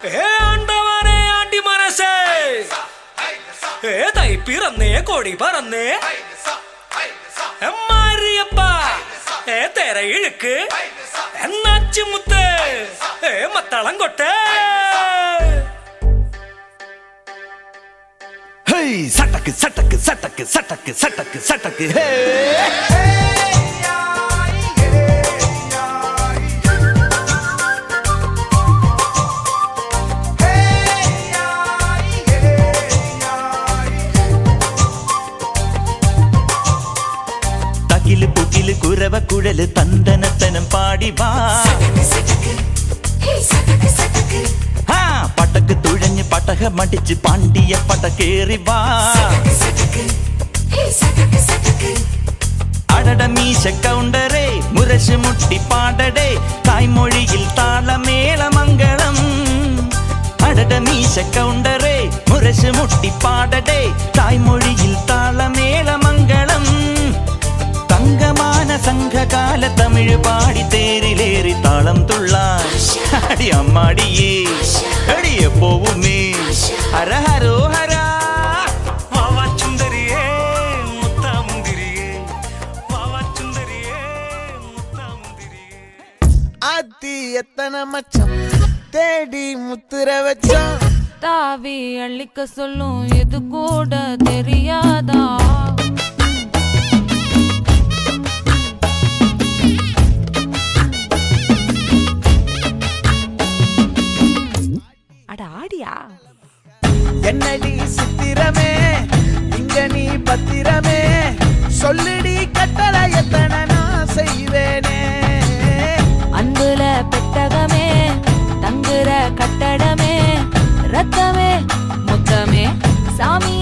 ആണ്ടവനെ ആണ്ടി മനസ്സേ തൈ പിറന്നേ കൊടി പറന്നേ മാരിയപ്പ തെര ഇഴുക്ക് എന്നാച്ചുമുത്ത് മത്തളം കൊട്ടേ സട്ടക്ക് സട്ടക്ക് സട്ടക്ക് സട്ടക്ക് സട്ടക്ക് സട്ടക്ക് ഹേ തകില് പുകില് കുരവ കുഴല് തന്തനത്തനം പാടി വാ പട്ടക്ക് തുഴഞ്ഞ് പട്ടക മടിച്ച് പാണ്ടിയ പട്ട കേറി വാ അടട മീശ കൗണ്ടറേ മുരശ് മുട്ടി പാടടേ തായ്മൊഴിയിൽ താളമേള മംഗളം അടട മീശ കൗണ്ടറേ മുരശ് മുട്ടി പാടടേ തായ്മൊഴിയിൽ താളമേള മംഗളം തങ്കമാന സംഘകാല തമിഴ് പാടി തേരിലേറി താളം തുള്ളാൻ അടി അമ്മാടിയേ അടിയെ പോവുമേ ഹര ഹരോ ഹര വാവാച്ചുന്തരിയേ മുത്താമുന്തിരിയേ വാവാച്ചുന്തരിയേ മുത്താമുന്തിരിയേ ஆத்தி எத்தனை மச்சம் தேடி முத்துற வச்சோம் தாவி அள்ளிக்க சொல்லும் எது கூட தெரியாதா அட ஆடியா என்னடி சித்திரமே இங்க நீ பத்திரமே சொல்லுடி கட்டளை எத்தனை நான் செய்வேனே அன்புல பெட்டகமே தங்குற கட்டடமே ரத்தமே முத்தமே சாமி